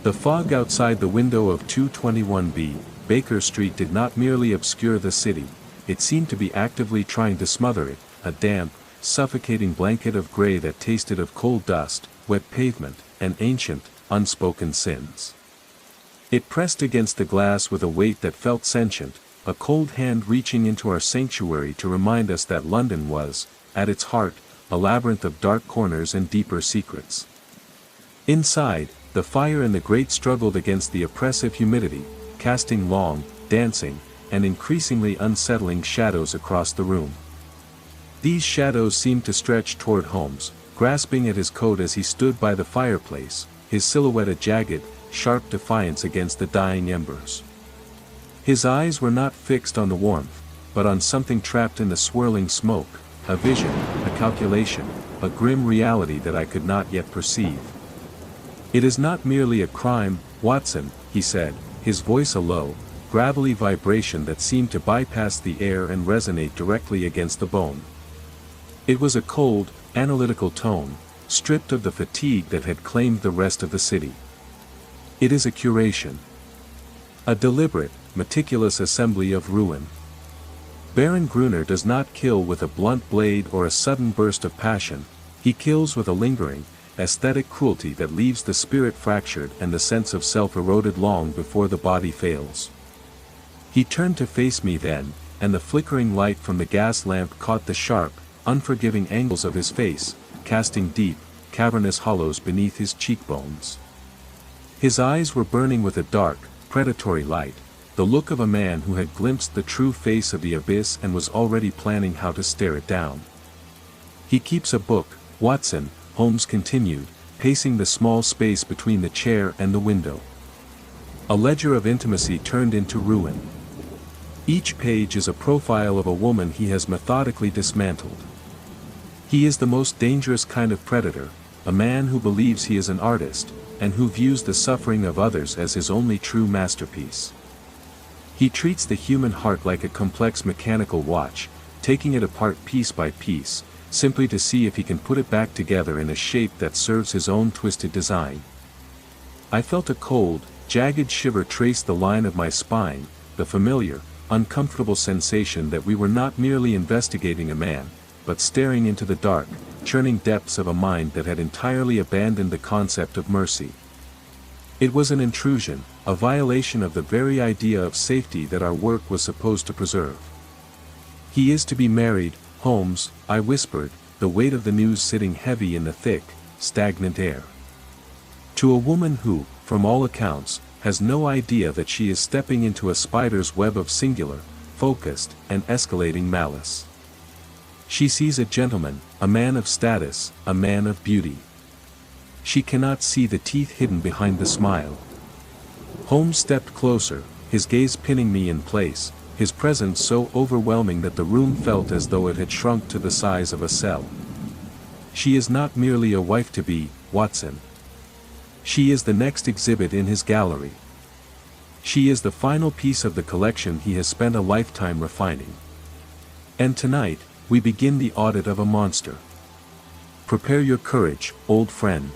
The fog outside the window of 221B, Baker Street did not merely obscure the city, it seemed to be actively trying to smother it, a damp, suffocating blanket of gray that tasted of coal dust, wet pavement, and ancient, unspoken sins. It pressed against the glass with a weight that felt sentient, a cold hand reaching into our sanctuary to remind us that London was, at its heart, a labyrinth of dark corners and deeper secrets. Inside, the fire and the grate struggled against the oppressive humidity, casting long, dancing, and increasingly unsettling shadows across the room. These shadows seemed to stretch toward Holmes, grasping at his coat as he stood by the fireplace, his silhouette a jagged, sharp defiance against the dying embers. His eyes were not fixed on the warmth, but on something trapped in the swirling smoke, a vision, a calculation, a grim reality that I could not yet perceive. "It is not merely a crime, Watson," he said, his voice a low, gravelly vibration that seemed to bypass the air and resonate directly against the bone. It was a cold, analytical tone, stripped of the fatigue that had claimed the rest of the city. "It is a curation. A deliberate, meticulous assembly of ruin. Baron Gruner does not kill with a blunt blade or a sudden burst of passion, he kills with a lingering, aesthetic cruelty that leaves the spirit fractured and the sense of self eroded long before the body fails." He turned to face me then, and the flickering light from the gas lamp caught the sharp, unforgiving angles of his face, casting deep, cavernous hollows beneath his cheekbones. His eyes were burning with a dark, predatory light, the look of a man who had glimpsed the true face of the abyss and was already planning how to stare it down. "He keeps a book, Watson," Holmes continued, pacing the small space between the chair and the window. "A ledger of intimacy turned into ruin. Each page is a profile of a woman he has methodically dismantled. He is the most dangerous kind of predator, a man who believes he is an artist, and who views the suffering of others as his only true masterpiece. He treats the human heart like a complex mechanical watch, taking it apart piece by piece, simply to see if he can put it back together in a shape that serves his own twisted design." I felt a cold, jagged shiver trace the line of my spine, the familiar, uncomfortable sensation that we were not merely investigating a man, but staring into the dark, churning depths of a mind that had entirely abandoned the concept of mercy. It was an intrusion, a violation of the very idea of safety that our work was supposed to preserve. "He is to be married, Holmes," I whispered, the weight of the news sitting heavy in the thick, stagnant air. "To a woman who, from all accounts, has no idea that she is stepping into a spider's web of singular, focused, and escalating malice. She sees a gentleman, a man of status, a man of beauty. She cannot see the teeth hidden behind the smile." Holmes stepped closer, his gaze pinning me in place, his presence so overwhelming that the room felt as though it had shrunk to the size of a cell. "She is not merely a wife-to-be, Watson. She is the next exhibit in his gallery. She is the final piece of the collection he has spent a lifetime refining. And tonight, we begin the audit of a monster. Prepare your courage, old friend.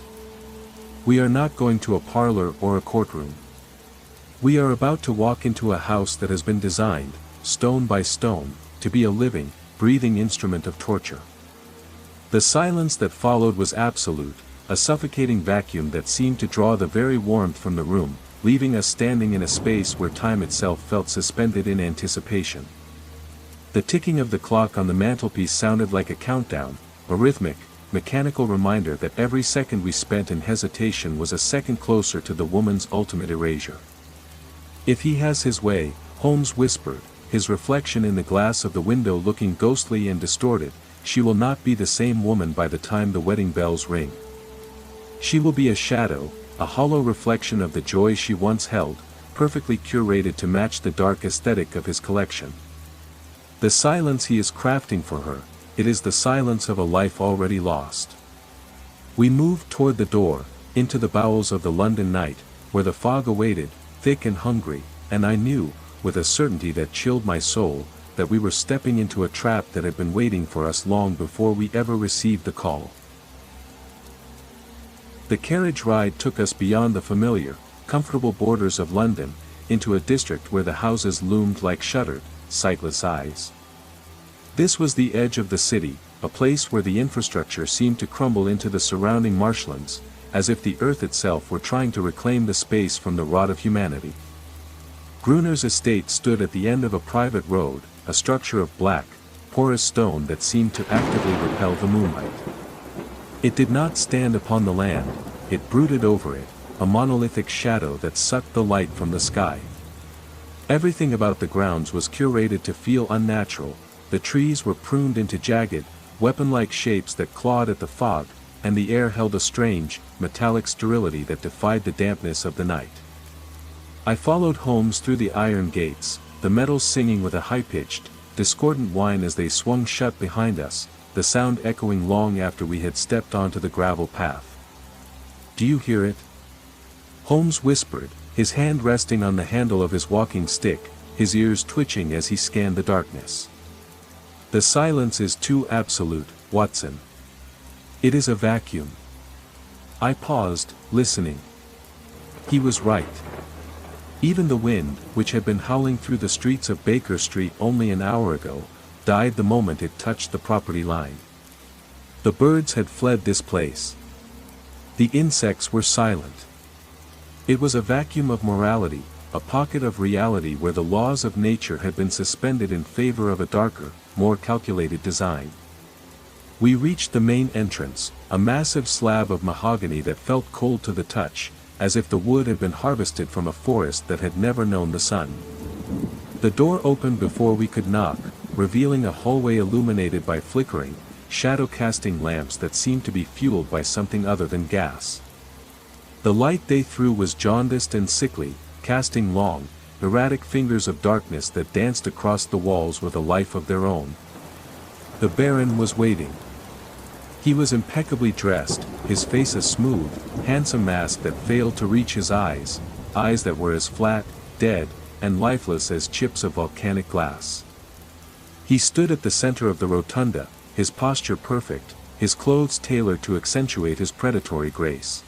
We are not going to a parlor or a courtroom. We are about to walk into a house that has been designed, stone by stone, to be a living, breathing instrument of torture." The silence that followed was absolute, a suffocating vacuum that seemed to draw the very warmth from the room, leaving us standing in a space where time itself felt suspended in anticipation. The ticking of the clock on the mantelpiece sounded like a countdown, a rhythmic, mechanical reminder that every second we spent in hesitation was a second closer to the woman's ultimate erasure. "If he has his way," Holmes whispered, his reflection in the glass of the window looking ghostly and distorted, "she will not be the same woman by the time the wedding bells ring. She will be a shadow, a hollow reflection of the joy she once held, perfectly curated to match the dark aesthetic of his collection. The silence he is crafting for her, it is the silence of a life already lost." We moved toward the door, into the bowels of the London night, where the fog awaited, thick and hungry, and I knew, with a certainty that chilled my soul, that we were stepping into a trap that had been waiting for us long before we ever received the call. The carriage ride took us beyond the familiar, comfortable borders of London, into a district where the houses loomed like shuttered, sightless eyes. This was the edge of the city, a place where the infrastructure seemed to crumble into the surrounding marshlands, as if the earth itself were trying to reclaim the space from the rot of humanity. Gruner's estate stood at the end of a private road, a structure of black, porous stone that seemed to actively repel the moonlight. It did not stand upon the land, it brooded over it, a monolithic shadow that sucked the light from the sky. Everything about the grounds was curated to feel unnatural, the trees were pruned into jagged, weapon-like shapes that clawed at the fog, and the air held a strange, metallic sterility that defied the dampness of the night. I followed Holmes through the iron gates, the metals singing with a high-pitched, discordant whine as they swung shut behind us, the sound echoing long after we had stepped onto the gravel path. "Do you hear it?" Holmes whispered, his hand resting on the handle of his walking stick, his ears twitching as he scanned the darkness. "The silence is too absolute, Watson. It is a vacuum." I paused, listening. He was right. Even the wind, which had been howling through the streets of Baker Street only an hour ago, died the moment it touched the property line. The birds had fled this place. The insects were silent. It was a vacuum of morality, a pocket of reality where the laws of nature had been suspended in favor of a darker, more calculated design. We reached the main entrance, a massive slab of mahogany that felt cold to the touch, as if the wood had been harvested from a forest that had never known the sun. The door opened before we could knock, revealing a hallway illuminated by flickering, shadow-casting lamps that seemed to be fueled by something other than gas. The light they threw was jaundiced and sickly, casting long, erratic fingers of darkness that danced across the walls with a life of their own. The Baron was waiting. He was impeccably dressed, his face a smooth, handsome mask that failed to reach his eyes that were as flat, dead, and lifeless as chips of volcanic glass. He stood at the center of the rotunda, his posture perfect, his clothes tailored to accentuate his predatory grace.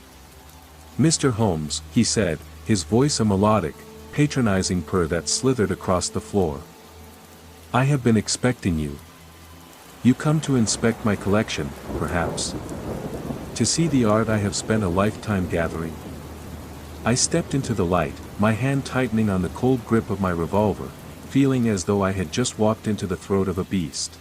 "Mr. Holmes," he said, his voice a melodic, patronizing purr that slithered across the floor. "I have been expecting you. You come to inspect my collection, perhaps? To see the art I have spent a lifetime gathering?" I stepped into the light, my hand tightening on the cold grip of my revolver, feeling as though I had just walked into the throat of a beast.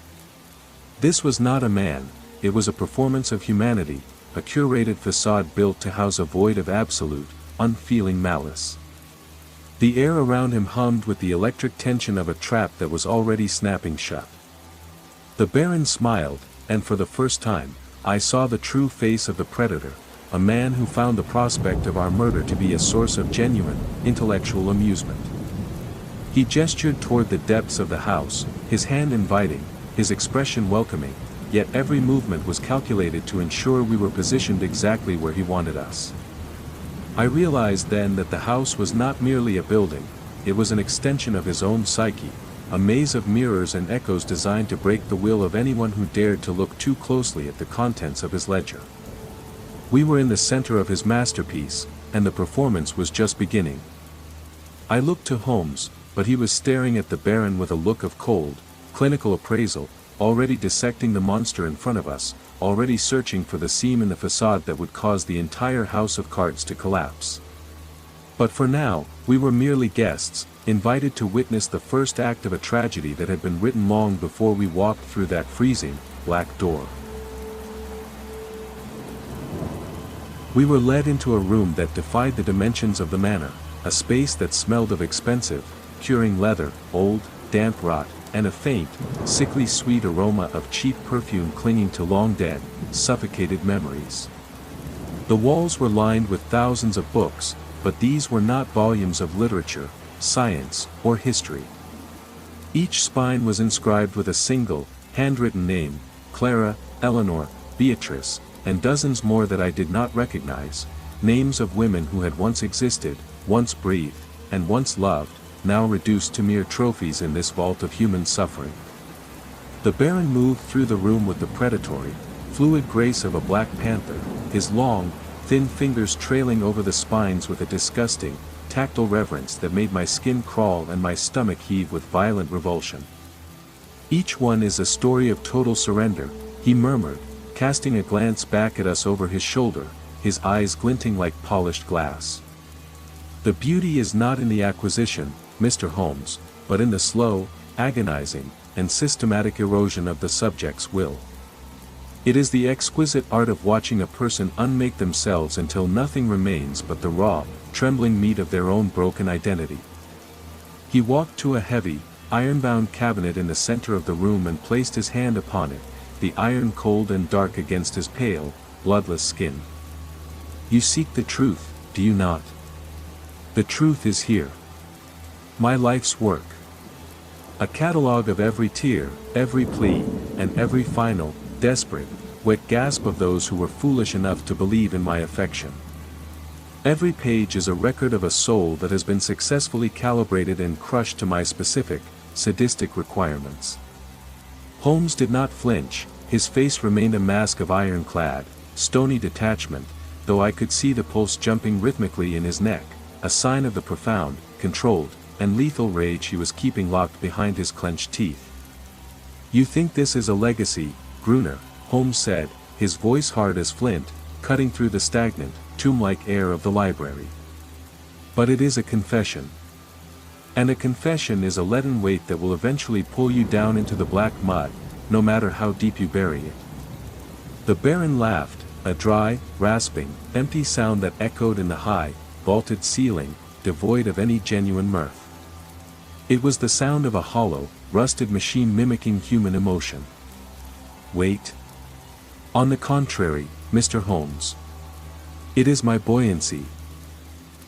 This was not a man, it was a performance of humanity, a curated facade built to house a void of absolute, unfeeling malice. The air around him hummed with the electric tension of a trap that was already snapping shut. The Baron smiled, and for the first time, I saw the true face of the predator, a man who found the prospect of our murder to be a source of genuine, intellectual amusement. He gestured toward the depths of the house, his hand inviting, his expression welcoming, yet every movement was calculated to ensure we were positioned exactly where he wanted us. I realized then that the house was not merely a building, it was an extension of his own psyche, a maze of mirrors and echoes designed to break the will of anyone who dared to look too closely at the contents of his ledger. We were in the center of his masterpiece, and the performance was just beginning. I looked to Holmes, but he was staring at the Baron with a look of cold, clinical appraisal, already dissecting the monster in front of us, already searching for the seam in the facade that would cause the entire house of cards to collapse. But for now, we were merely guests, invited to witness the first act of a tragedy that had been written long before we walked through that freezing, black door. We were led into a room that defied the dimensions of the manor, a space that smelled of expensive, curing leather, old, damp rot, and a faint, sickly sweet aroma of cheap perfume clinging to long-dead, suffocated memories. The walls were lined with thousands of books, but these were not volumes of literature, science, or history. Each spine was inscribed with a single, handwritten name, Clara, Eleanor, Beatrice, and dozens more that I did not recognize, names of women who had once existed, once breathed, and once loved, now reduced to mere trophies in this vault of human suffering. The Baron moved through the room with the predatory, fluid grace of a black panther, his long, thin fingers trailing over the spines with a disgusting, tactile reverence that made my skin crawl and my stomach heave with violent revulsion. "Each one is a story of total surrender," he murmured, casting a glance back at us over his shoulder, his eyes glinting like polished glass. "The beauty is not in the acquisition, Mr. Holmes, but in the slow, agonizing, and systematic erosion of the subject's will. It is the exquisite art of watching a person unmake themselves until nothing remains but the raw, trembling meat of their own broken identity." He walked to a heavy, iron-bound cabinet in the center of the room and placed his hand upon it, the iron cold and dark against his pale, bloodless skin. "You seek the truth, do you not? The truth is here. My life's work. A catalogue of every tear, every plea, and every final, desperate, wet gasp of those who were foolish enough to believe in my affection. Every page is a record of a soul that has been successfully calibrated and crushed to my specific, sadistic requirements." Holmes did not flinch, his face remained a mask of ironclad, stony detachment, though I could see the pulse jumping rhythmically in his neck, a sign of the profound, controlled, and lethal rage he was keeping locked behind his clenched teeth. "You think this is a legacy, Gruner," Holmes said, his voice hard as flint, cutting through the stagnant, tomb-like air of the library. "But it is a confession. And a confession is a leaden weight that will eventually pull you down into the black mud, no matter how deep you bury it." The Baron laughed, a dry, rasping, empty sound that echoed in the high, vaulted ceiling, devoid of any genuine mirth. It was the sound of a hollow, rusted machine mimicking human emotion. "Wait. On the contrary, Mr. Holmes. It is my buoyancy.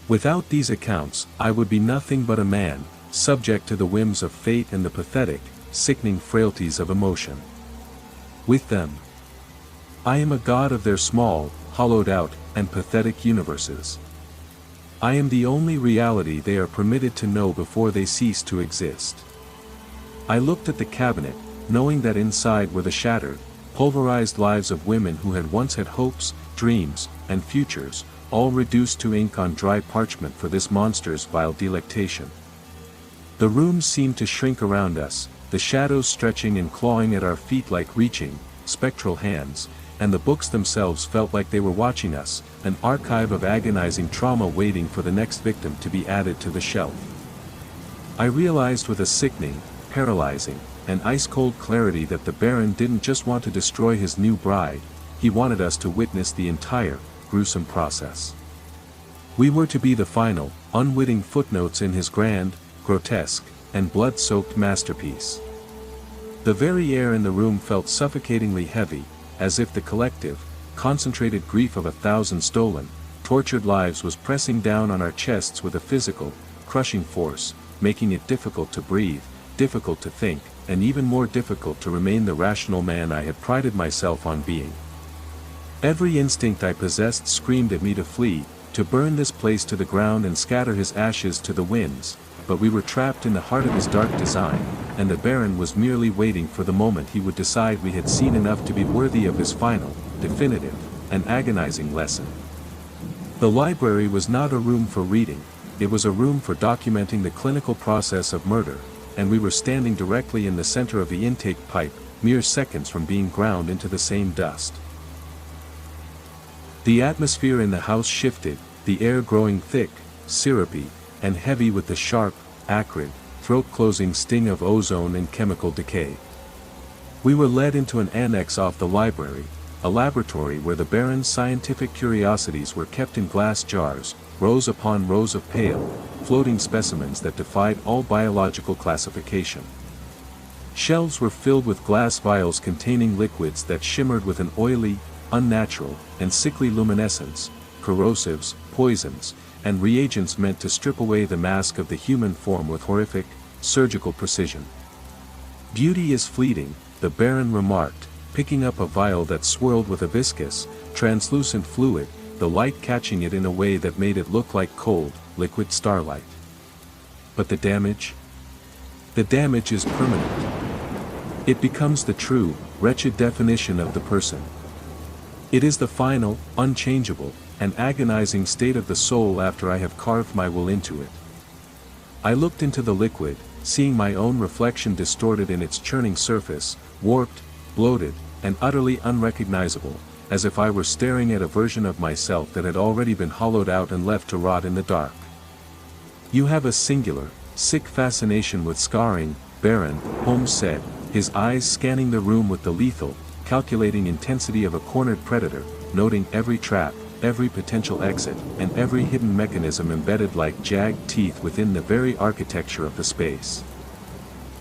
Without these accounts, I would be nothing but a man, subject to the whims of fate and the pathetic, sickening frailties of emotion. With them, I am a god of their small, hollowed-out, and pathetic universes. I am the only reality they are permitted to know before they cease to exist." I looked at the cabinet, knowing that inside were the shattered, pulverized lives of women who had once had hopes, dreams, and futures, all reduced to ink on dry parchment for this monster's vile delectation. The room seemed to shrink around us, the shadows stretching and clawing at our feet like reaching, spectral hands, and the books themselves felt like they were watching us, an archive of agonizing trauma waiting for the next victim to be added to the shelf. I realized with a sickening, paralyzing, and ice-cold clarity that the Baron didn't just want to destroy his new bride, he wanted us to witness the entire, gruesome process. We were to be the final, unwitting footnotes in his grand, grotesque, and blood-soaked masterpiece. The very air in the room felt suffocatingly heavy, as if the collective, concentrated grief of 1,000 stolen, tortured lives was pressing down on our chests with a physical, crushing force, making it difficult to breathe, difficult to think, and even more difficult to remain the rational man I had prided myself on being. Every instinct I possessed screamed at me to flee, to burn this place to the ground and scatter his ashes to the winds, but we were trapped in the heart of his dark design, and the Baron was merely waiting for the moment he would decide we had seen enough to be worthy of his final, definitive, and agonizing lesson. The library was not a room for reading, it was a room for documenting the clinical process of murder, and we were standing directly in the center of the intake pipe, mere seconds from being ground into the same dust. The atmosphere in the house shifted, the air growing thick, syrupy, and heavy with the sharp, acrid, throat-closing sting of ozone and chemical decay. We were led into an annex off the library, a laboratory where the Baron's scientific curiosities were kept in glass jars, rows upon rows of pale, floating specimens that defied all biological classification. Shelves were filled with glass vials containing liquids that shimmered with an oily, unnatural, and sickly luminescence, corrosives, poisons, and reagents meant to strip away the mask of the human form with horrific, surgical precision. "Beauty is fleeting," the Baron remarked, picking up a vial that swirled with a viscous, translucent fluid, the light catching it in a way that made it look like cold, liquid starlight. "But the damage? The damage is permanent. It becomes the true, wretched definition of the person. It is the final, unchangeable, an agonizing state of the soul after I have carved my will into it. I looked into the liquid, seeing my own reflection distorted in its churning surface, warped, bloated, and utterly unrecognizable, as if I were staring at a version of myself that had already been hollowed out and left to rot in the dark. "You have a singular, sick fascination with scarring, Baron," Holmes said, his eyes scanning the room with the lethal, calculating intensity of a cornered predator, noting every trap, every potential exit, and every hidden mechanism embedded like jagged teeth within the very architecture of the space.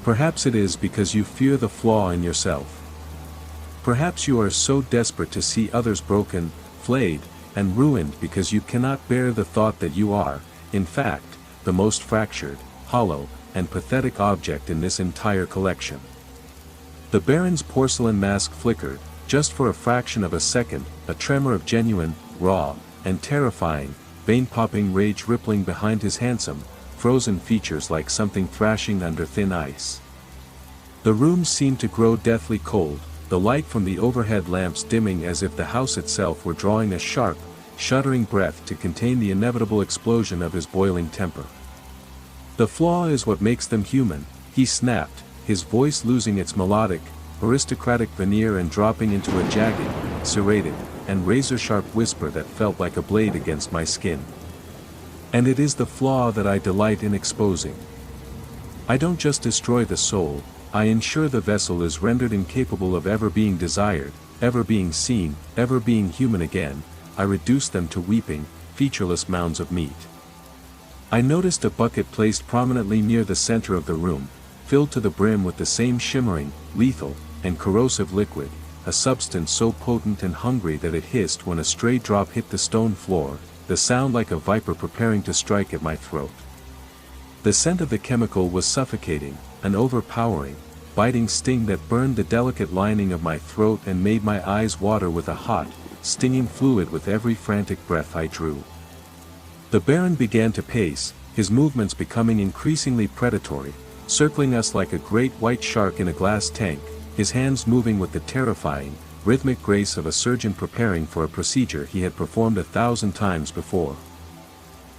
"Perhaps it is because you fear the flaw in yourself. Perhaps you are so desperate to see others broken, flayed, and ruined because you cannot bear the thought that you are, in fact, the most fractured, hollow, and pathetic object in this entire collection." The Baron's porcelain mask flickered, just for a fraction of a second, a tremor of genuine, raw, and terrifying, vein-popping rage rippling behind his handsome, frozen features like something thrashing under thin ice. The room seemed to grow deathly cold, the light from the overhead lamps dimming as if the house itself were drawing a sharp, shuddering breath to contain the inevitable explosion of his boiling temper. "The flaw is what makes them human," he snapped, his voice losing its melodic, aristocratic veneer and dropping into a jagged, serrated, and razor-sharp whisper that felt like a blade against my skin. "And it is the flaw that I delight in exposing. I don't just destroy the soul, I ensure the vessel is rendered incapable of ever being desired, ever being seen, ever being human again. I reduce them to weeping, featureless mounds of meat." I noticed a bucket placed prominently near the center of the room, filled to the brim with the same shimmering, lethal, and corrosive liquid, a substance so potent and hungry that it hissed when a stray drop hit the stone floor, the sound like a viper preparing to strike at my throat. The scent of the chemical was suffocating, an overpowering, biting sting that burned the delicate lining of my throat and made my eyes water with a hot, stinging fluid with every frantic breath I drew. The Baron began to pace, his movements becoming increasingly predatory, circling us like a great white shark in a glass tank, his hands moving with the terrifying, rhythmic grace of a surgeon preparing for a procedure he had performed 1,000 times before.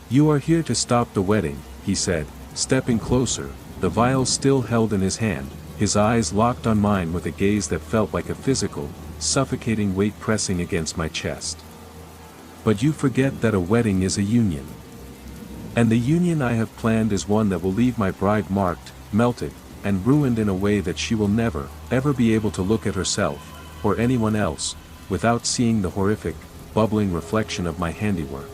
"You are here to stop the wedding," he said, stepping closer, the vial still held in his hand, his eyes locked on mine with a gaze that felt like a physical, suffocating weight pressing against my chest. "But you forget that a wedding is a union. And the union I have planned is one that will leave my bride marked, melted, and ruined in a way that she will never, ever be able to look at herself, or anyone else, without seeing the horrific, bubbling reflection of my handiwork."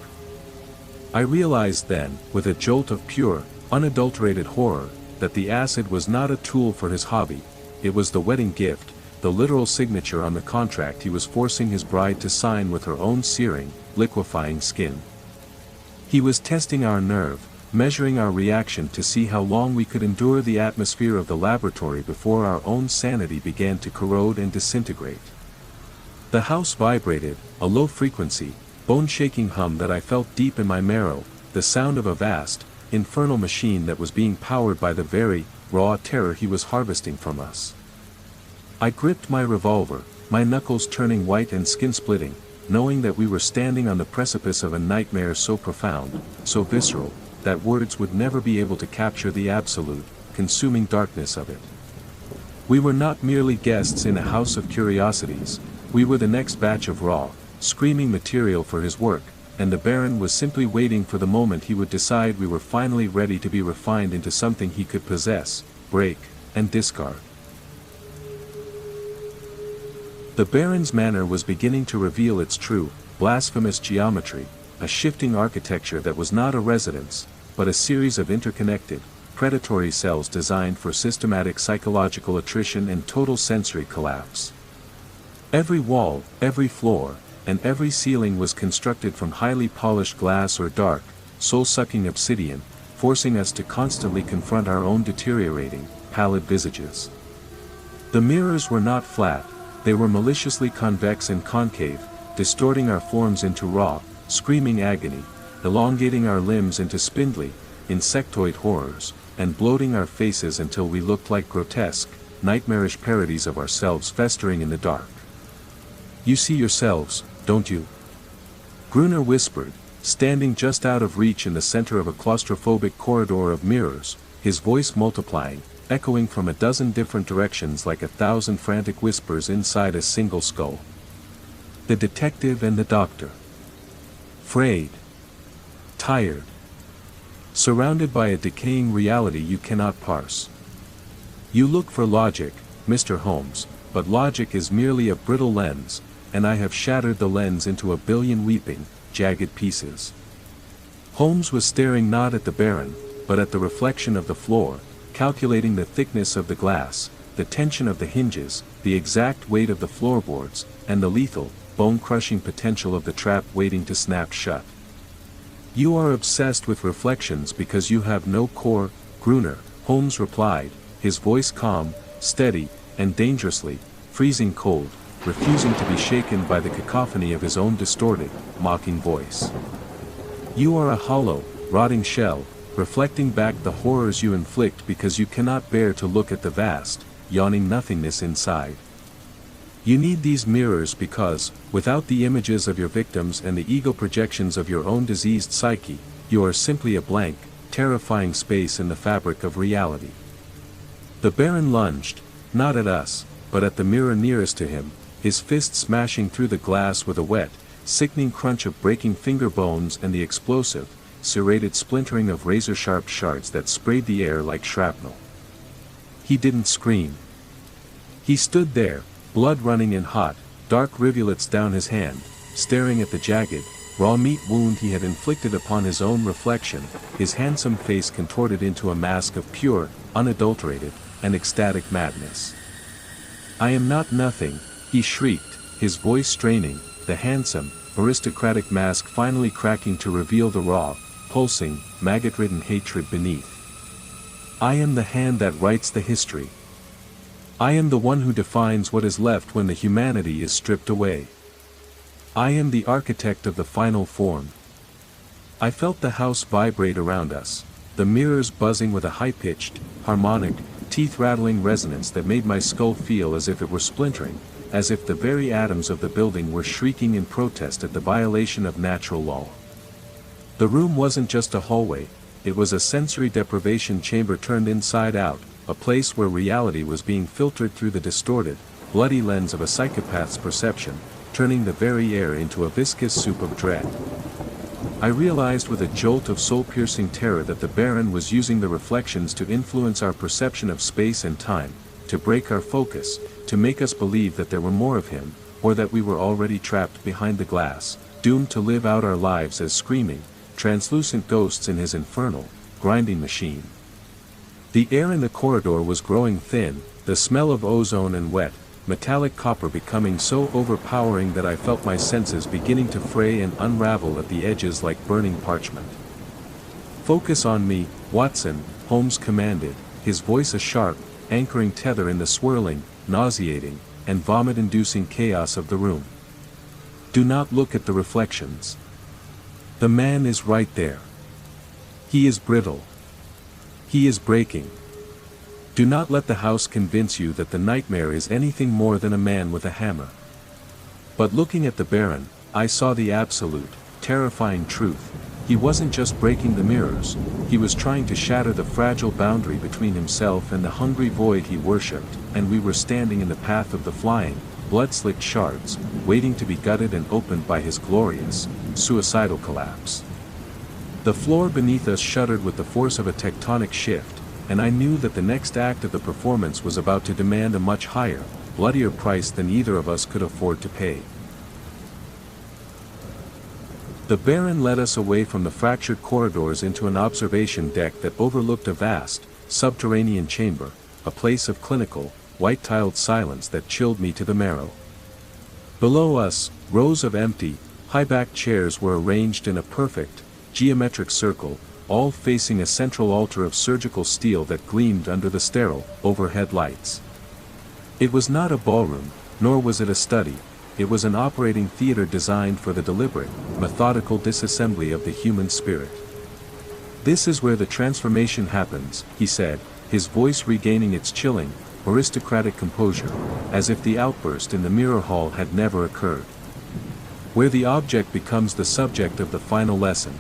I realized then, with a jolt of pure, unadulterated horror, that the acid was not a tool for his hobby, it was the wedding gift, the literal signature on the contract he was forcing his bride to sign with her own searing, liquefying skin. He was testing our nerve, measuring our reaction to see how long we could endure the atmosphere of the laboratory before our own sanity began to corrode and disintegrate. The house vibrated, a low-frequency, bone-shaking hum that I felt deep in my marrow, the sound of a vast, infernal machine that was being powered by the very, raw terror he was harvesting from us. I gripped my revolver, my knuckles turning white and skin-splitting, knowing that we were standing on the precipice of a nightmare so profound, so visceral, that words would never be able to capture the absolute, consuming darkness of it. We were not merely guests in a house of curiosities, we were the next batch of raw, screaming material for his work, and the Baron was simply waiting for the moment he would decide we were finally ready to be refined into something he could possess, break, and discard. The Baron's manor was beginning to reveal its true, blasphemous geometry, a shifting architecture that was not a residence, but a series of interconnected, predatory cells designed for systematic psychological attrition and total sensory collapse. Every wall, every floor, and every ceiling was constructed from highly polished glass or dark, soul-sucking obsidian, forcing us to constantly confront our own deteriorating, pallid visages. The mirrors were not flat, they were maliciously convex and concave, distorting our forms into raw, screaming agony, elongating our limbs into spindly, insectoid horrors, and bloating our faces until we looked like grotesque, nightmarish parodies of ourselves festering in the dark. "You see yourselves, don't you?" Gruner whispered, standing just out of reach in the center of a claustrophobic corridor of mirrors, his voice multiplying, echoing from a dozen different directions like 1,000 frantic whispers inside a single skull. The detective and the doctor. Frayed. Tired. Surrounded by a decaying reality you cannot parse. You look for logic, Mr. Holmes, but logic is merely a brittle lens, and I have shattered the lens into a billion weeping, jagged pieces. Holmes was staring not at the Baron, but at the reflection of the floor, calculating the thickness of the glass, the tension of the hinges, the exact weight of the floorboards, and the lethal, bone-crushing potential of the trap waiting to snap shut. You are obsessed with reflections because you have no core, Gruner, Holmes replied, his voice calm, steady, and dangerously, freezing cold, refusing to be shaken by the cacophony of his own distorted, mocking voice. You are a hollow, rotting shell, reflecting back the horrors you inflict because you cannot bear to look at the vast, yawning nothingness inside. You need these mirrors because, without the images of your victims and the ego projections of your own diseased psyche, you are simply a blank, terrifying space in the fabric of reality. The Baron lunged, not at us, but at the mirror nearest to him, his fist smashing through the glass with a wet, sickening crunch of breaking finger bones and the explosive, serrated splintering of razor-sharp shards that sprayed the air like shrapnel. He didn't scream. He stood there, blood running in hot, dark rivulets down his hand, staring at the jagged, raw meat wound he had inflicted upon his own reflection, his handsome face contorted into a mask of pure, unadulterated, and ecstatic madness. "I am not nothing," he shrieked, his voice straining, the handsome, aristocratic mask finally cracking to reveal the raw, pulsing, maggot-ridden hatred beneath. "I am the hand that writes the history. I am the one who defines what is left when the humanity is stripped away. I am the architect of the final form." I felt the house vibrate around us, the mirrors buzzing with a high-pitched, harmonic, teeth-rattling resonance that made my skull feel as if it were splintering, as if the very atoms of the building were shrieking in protest at the violation of natural law. The room wasn't just a hallway, it was a sensory deprivation chamber turned inside out, a place where reality was being filtered through the distorted, bloody lens of a psychopath's perception, turning the very air into a viscous soup of dread. I realized with a jolt of soul-piercing terror that the Baron was using the reflections to influence our perception of space and time, to break our focus, to make us believe that there were more of him, or that we were already trapped behind the glass, doomed to live out our lives as screaming, translucent ghosts in his infernal, grinding machine. The air in the corridor was growing thin, the smell of ozone and wet, metallic copper becoming so overpowering that I felt my senses beginning to fray and unravel at the edges like burning parchment. "Focus on me, Watson," Holmes commanded, his voice a sharp, anchoring tether in the swirling, nauseating, and vomit-inducing chaos of the room. "Do not look at the reflections. The man is right there. He is brittle. He is breaking. Do not let the house convince you that the nightmare is anything more than a man with a hammer." But looking at the Baron, I saw the absolute, terrifying truth. He wasn't just breaking the mirrors, he was trying to shatter the fragile boundary between himself and the hungry void he worshipped, and we were standing in the path of the flying, blood-slicked shards, waiting to be gutted and opened by his glorious, suicidal collapse. The floor beneath us shuddered with the force of a tectonic shift, and I knew that the next act of the performance was about to demand a much higher, bloodier price than either of us could afford to pay. The Baron led us away from the fractured corridors into an observation deck that overlooked a vast, subterranean chamber, a place of clinical, white-tiled silence that chilled me to the marrow. Below us, rows of empty, high-backed chairs were arranged in a perfect, geometric circle, all facing a central altar of surgical steel that gleamed under the sterile, overhead lights. It was not a ballroom, nor was it a study. It was an operating theater designed for the deliberate, methodical disassembly of the human spirit. "This is where the transformation happens," he said, his voice regaining its chilling, aristocratic composure, as if the outburst in the mirror hall had never occurred. where the object becomes the subject of the final lesson.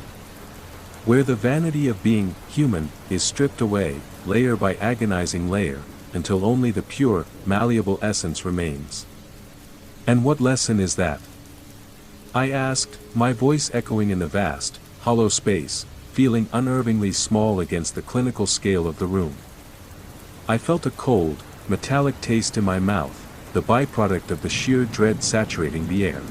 Where the vanity of being human is stripped away, layer by agonizing layer, until only the pure, malleable essence remains. And what lesson is that? I asked, my voice echoing in the vast, hollow space, feeling unnervingly small against the clinical scale of the room. I felt a cold, metallic taste in my mouth, the byproduct of the sheer dread saturating the air.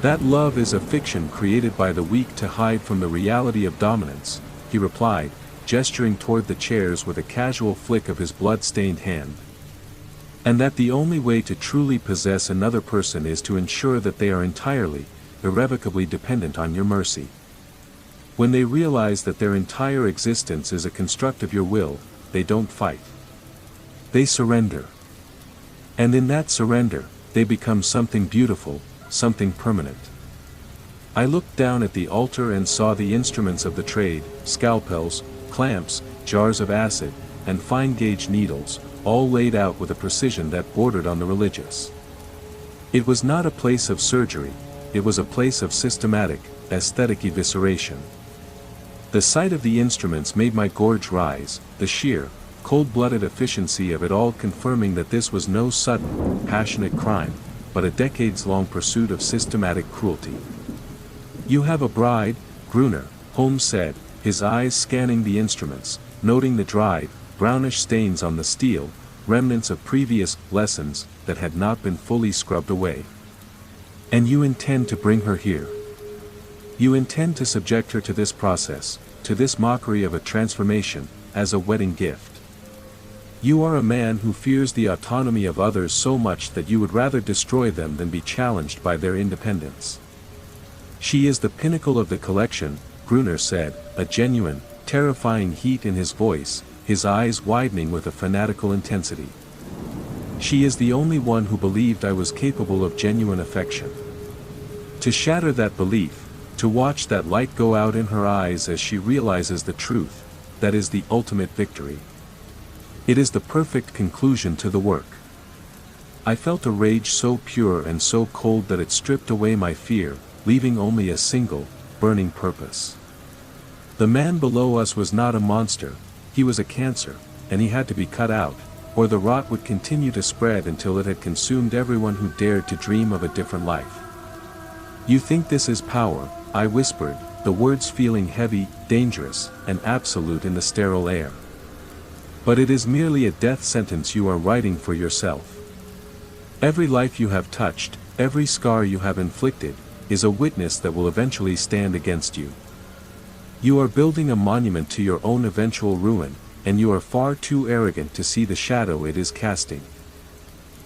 That love is a fiction created by the weak to hide from the reality of dominance, he replied, gesturing toward the chairs with a casual flick of his blood-stained hand. And that the only way to truly possess another person is to ensure that they are entirely, irrevocably dependent on your mercy. When they realize that their entire existence is a construct of your will, they don't fight. They surrender. And in that surrender, they become something beautiful, something permanent. I looked down at the altar and saw the instruments of the trade, scalpels, clamps, jars of acid, and fine-gauge needles, all laid out with a precision that bordered on the religious. It was not a place of surgery, it was a place of systematic, aesthetic evisceration. The sight of the instruments made my gorge rise, the sheer, cold-blooded efficiency of it all confirming that this was no sudden, passionate crime, but a decades-long pursuit of systematic cruelty. You have a bride, Gruner, Holmes said, his eyes scanning the instruments, noting the dried, brownish stains on the steel, remnants of previous lessons that had not been fully scrubbed away. And you intend to bring her here. You intend to subject her to this process, to this mockery of a transformation, as a wedding gift. You are a man who fears the autonomy of others so much that you would rather destroy them than be challenged by their independence. She is the pinnacle of the collection, Gruner said, a genuine, terrifying heat in his voice, his eyes widening with a fanatical intensity. She is the only one who believed I was capable of genuine affection. To shatter that belief, to watch that light go out in her eyes as she realizes the truth, that is the ultimate victory. It is the perfect conclusion to the work. I felt a rage so pure and so cold that it stripped away my fear, leaving only a single, burning purpose. The man below us was not a monster, he was a cancer, and he had to be cut out, or the rot would continue to spread until it had consumed everyone who dared to dream of a different life. You think this is power, I whispered, the words feeling heavy, dangerous, and absolute in the sterile air. But it is merely a death sentence you are writing for yourself. Every life you have touched, every scar you have inflicted, is a witness that will eventually stand against you. You are building a monument to your own eventual ruin, and you are far too arrogant to see the shadow it is casting.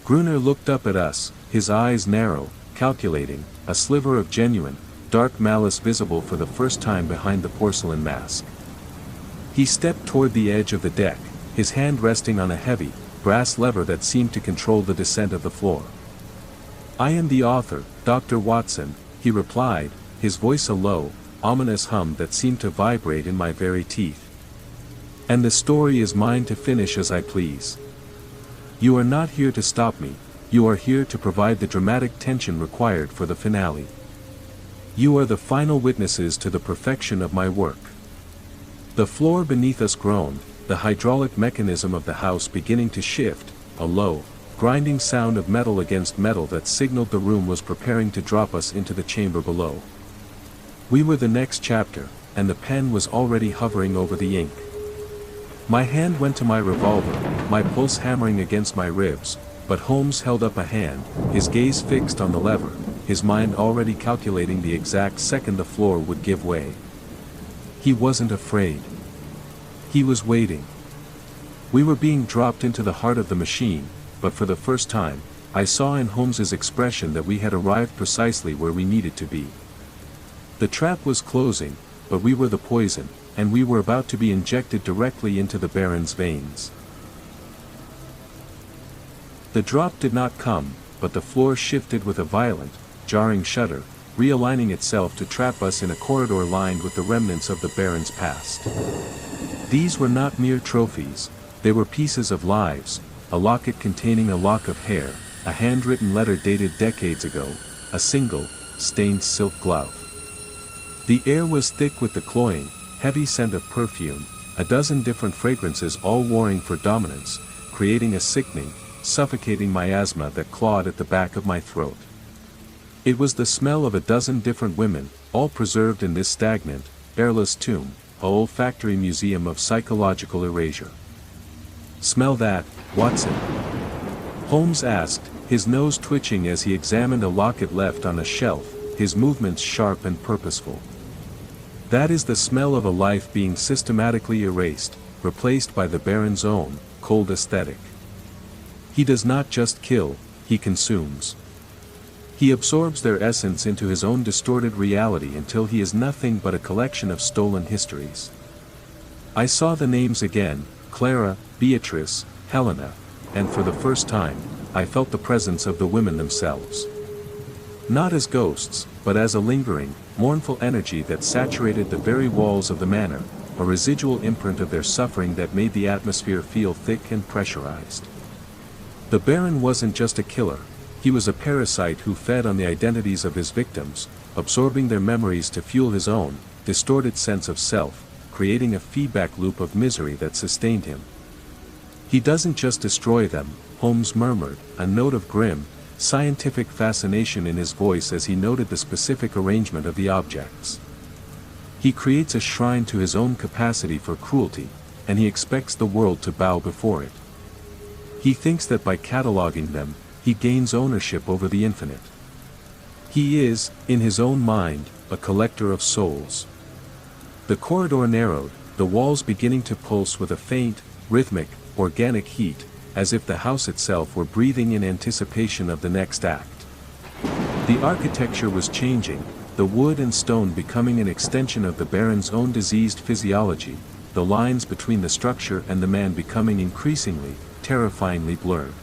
Gruner looked up at us, his eyes narrow, calculating, a sliver of genuine, dark malice visible for the first time behind the porcelain mask. He stepped toward the edge of the deck, his hand resting on a heavy, brass lever that seemed to control the descent of the floor. I am the author, Dr. Watson, he replied, his voice a low, ominous hum that seemed to vibrate in my very teeth. And the story is mine to finish as I please. You are not here to stop me, you are here to provide the dramatic tension required for the finale. You are the final witnesses to the perfection of my work. The floor beneath us groaned, the hydraulic mechanism of the house beginning to shift, a low, grinding sound of metal against metal that signaled the room was preparing to drop us into the chamber below. We were the next chapter, and the pen was already hovering over the ink. My hand went to my revolver, my pulse hammering against my ribs, but Holmes held up a hand, his gaze fixed on the lever, his mind already calculating the exact second the floor would give way. He wasn't afraid. He was waiting. We were being dropped into the heart of the machine, but for the first time, I saw in Holmes's expression that we had arrived precisely where we needed to be. The trap was closing, but we were the poison, and we were about to be injected directly into the Baron's veins. The drop did not come, but the floor shifted with a violent, jarring shudder, realigning itself to trap us in a corridor lined with the remnants of the Baron's past. These were not mere trophies, they were pieces of lives, a locket containing a lock of hair, a handwritten letter dated decades ago, a single, stained silk glove. The air was thick with the cloying, heavy scent of perfume, a dozen different fragrances all warring for dominance, creating a sickening, suffocating miasma that clawed at the back of my throat. It was the smell of a dozen different women, all preserved in this stagnant, airless tomb, a olfactory museum of psychological erasure. "Smell that, Watson?" Holmes asked, his nose twitching as he examined a locket left on a shelf, his movements sharp and purposeful. "That is the smell of a life being systematically erased, replaced by the Baron's own, cold aesthetic. He does not just kill, he consumes. He absorbs their essence into his own distorted reality until he is nothing but a collection of stolen histories." I saw the names again, Clara, Beatrice, Helena, and for the first time, I felt the presence of the women themselves. Not as ghosts, but as a lingering, mournful energy that saturated the very walls of the manor, a residual imprint of their suffering that made the atmosphere feel thick and pressurized. The Baron wasn't just a killer, he was a parasite who fed on the identities of his victims, absorbing their memories to fuel his own, distorted sense of self, creating a feedback loop of misery that sustained him. "He doesn't just destroy them," Holmes murmured, a note of grim, scientific fascination in his voice as he noted the specific arrangement of the objects. "He creates a shrine to his own capacity for cruelty, and he expects the world to bow before it. He thinks that by cataloging them, he gains ownership over the infinite. He is, in his own mind, a collector of souls." The corridor narrowed, the walls beginning to pulse with a faint, rhythmic, organic heat, as if the house itself were breathing in anticipation of the next act. The architecture was changing, the wood and stone becoming an extension of the Baron's own diseased physiology, the lines between the structure and the man becoming increasingly, terrifyingly blurred.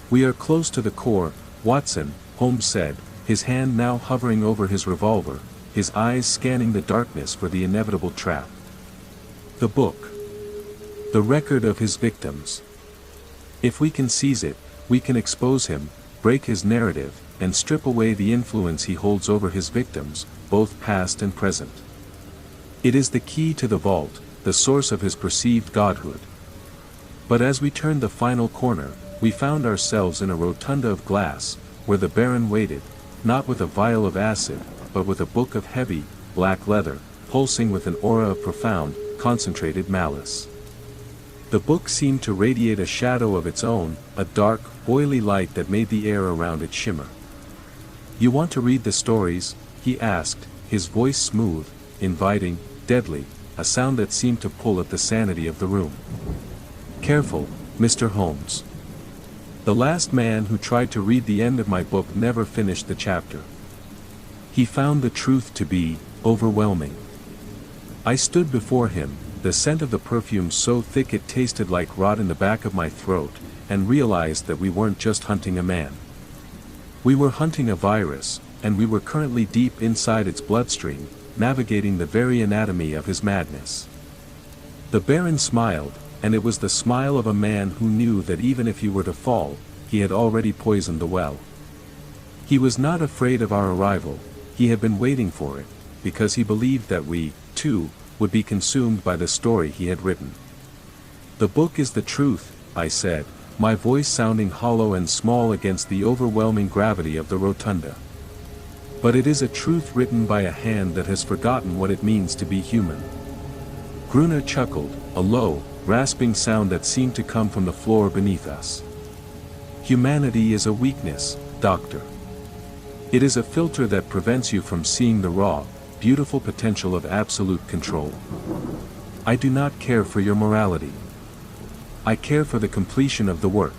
"We are close to the core, Watson," Holmes said, his hand now hovering over his revolver, his eyes scanning the darkness for the inevitable trap. "The book. The record of his victims. If we can seize it, we can expose him, break his narrative, and strip away the influence he holds over his victims, both past and present. It is the key to the vault, the source of his perceived godhood." But as we turned the final corner, we found ourselves in a rotunda of glass, where the Baron waited, not with a vial of acid, but with a book of heavy, black leather, pulsing with an aura of profound, concentrated malice. The book seemed to radiate a shadow of its own, a dark, oily light that made the air around it shimmer. "You want to read the stories?" he asked, his voice smooth, inviting, deadly, a sound that seemed to pull at the sanity of the room. "Careful, Mr. Holmes. The last man who tried to read the end of my book never finished the chapter. He found the truth to be overwhelming." I stood before him, the scent of the perfume so thick it tasted like rot in the back of my throat, and realized that we weren't just hunting a man. We were hunting a virus, and we were currently deep inside its bloodstream, navigating the very anatomy of his madness. The Baron smiled, and it was the smile of a man who knew that even if he were to fall, he had already poisoned the well. He was not afraid of our arrival, he had been waiting for it, because he believed that we, too, would be consumed by the story he had written. "The book is the truth," I said, my voice sounding hollow and small against the overwhelming gravity of the rotunda. "But it is a truth written by a hand that has forgotten what it means to be human." Gruner chuckled, a low, rasping sound that seemed to come from the floor beneath us. "Humanity is a weakness, Doctor. It is a filter that prevents you from seeing the raw, beautiful potential of absolute control. I do not care for your morality. I care for the completion of the work."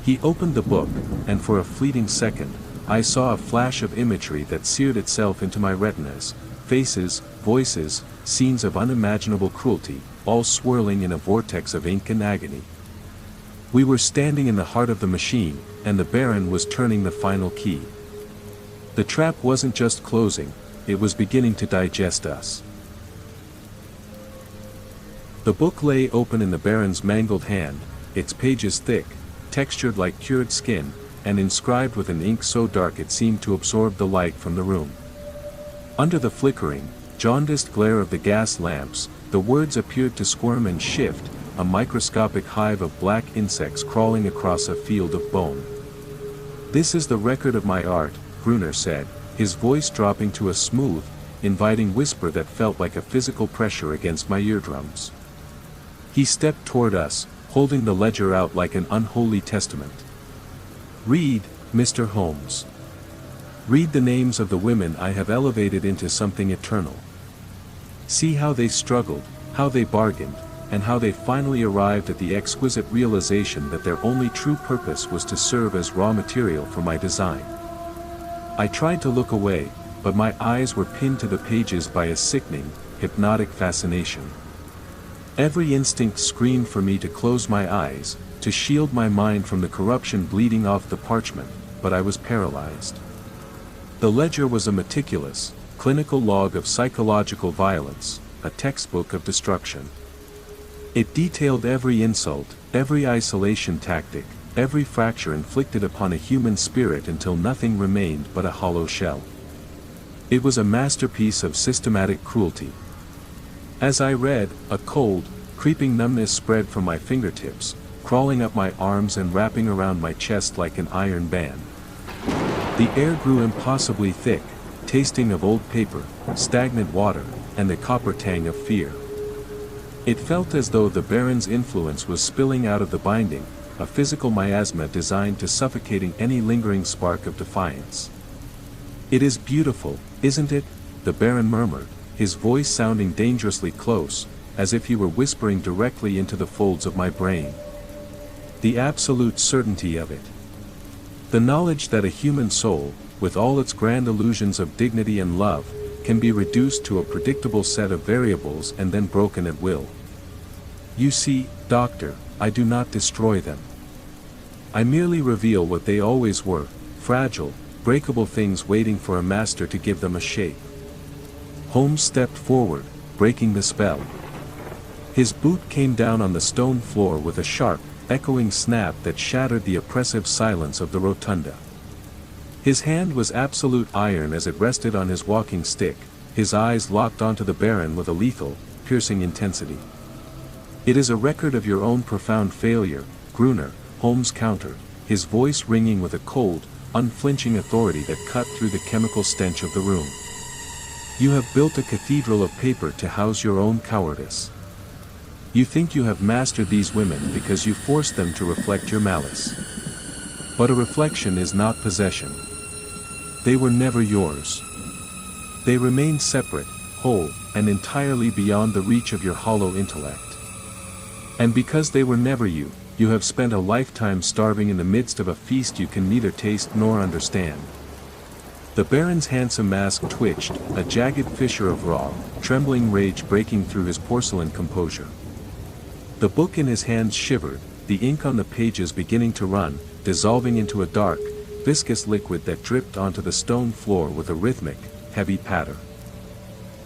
He opened the book, and for a fleeting second, I saw a flash of imagery that seared itself into my retinas, faces, voices, scenes of unimaginable cruelty, all swirling in a vortex of ink and agony. We were standing in the heart of the machine, and the Baron was turning the final key. The trap wasn't just closing, it was beginning to digest us. The book lay open in the Baron's mangled hand, its pages thick, textured like cured skin, and inscribed with an ink so dark it seemed to absorb the light from the room. Under the flickering, jaundiced glare of the gas lamps, the words appeared to squirm and shift, a microscopic hive of black insects crawling across a field of bone. "This is the record of my art," Gruner said, his voice dropping to a smooth, inviting whisper that felt like a physical pressure against my eardrums. He stepped toward us, holding the ledger out like an unholy testament. "Read, Mr. Holmes. Read the names of the women I have elevated into something eternal. See how they struggled, how they bargained, and how they finally arrived at the exquisite realization that their only true purpose was to serve as raw material for my design." I tried to look away, but my eyes were pinned to the pages by a sickening, hypnotic fascination. Every instinct screamed for me to close my eyes, to shield my mind from the corruption bleeding off the parchment, but I was paralyzed. The ledger was a meticulous, clinical log of psychological violence, a textbook of destruction. It detailed every insult, every isolation tactic, every fracture inflicted upon a human spirit until nothing remained but a hollow shell. It was a masterpiece of systematic cruelty. As I read, a cold, creeping numbness spread from my fingertips, crawling up my arms and wrapping around my chest like an iron band. The air grew impossibly thick, tasting of old paper, stagnant water, and the copper tang of fear. It felt as though the Baron's influence was spilling out of the binding, a physical miasma designed to suffocating any lingering spark of defiance. "It is beautiful, isn't it?" the Baron murmured, his voice sounding dangerously close, as if he were whispering directly into the folds of my brain. "The absolute certainty of it. The knowledge that a human soul, with all its grand illusions of dignity and love, can be reduced to a predictable set of variables and then broken at will. You see, Doctor, I do not destroy them. I merely reveal what they always were, fragile, breakable things waiting for a master to give them a shape." Holmes stepped forward, breaking the spell. His boot came down on the stone floor with a sharp, echoing snap that shattered the oppressive silence of the rotunda. His hand was absolute iron as it rested on his walking stick, his eyes locked onto the Baron with a lethal, piercing intensity. "It is a record of your own profound failure, Gruner," Holmes countered, his voice ringing with a cold, unflinching authority that cut through the chemical stench of the room. "You have built a cathedral of paper to house your own cowardice. You think you have mastered these women because you forced them to reflect your malice. But a reflection is not possession. They were never yours. They remain separate, whole, and entirely beyond the reach of your hollow intellect. And because they were never you, you have spent a lifetime starving in the midst of a feast you can neither taste nor understand." The Baron's handsome mask twitched, a jagged fissure of raw, trembling rage breaking through his porcelain composure. The book in his hands shivered, the ink on the pages beginning to run, dissolving into a dark, viscous liquid that dripped onto the stone floor with a rhythmic, heavy patter.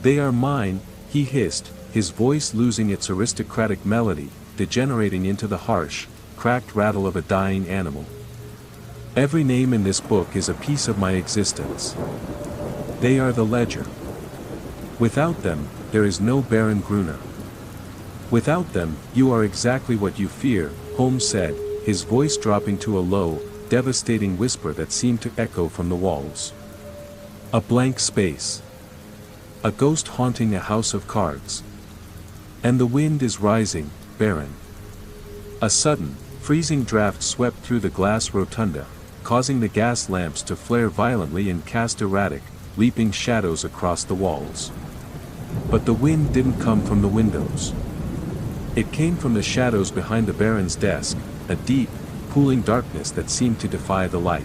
"They are mine," he hissed, his voice losing its aristocratic melody, degenerating into the harsh, cracked rattle of a dying animal. "Every name in this book is a piece of my existence. They are the ledger. Without them, there is no Baron Gruner. Without them, you are exactly what you fear," Holmes said, his voice dropping to a low, devastating whisper that seemed to echo from the walls. "A blank space. A ghost haunting a house of cards. And the wind is rising, Baron." A sudden, freezing draft swept through the glass rotunda, causing the gas lamps to flare violently and cast erratic, leaping shadows across the walls. But the wind didn't come from the windows. It came from the shadows behind the Baron's desk, a deep, pooling darkness that seemed to defy the light.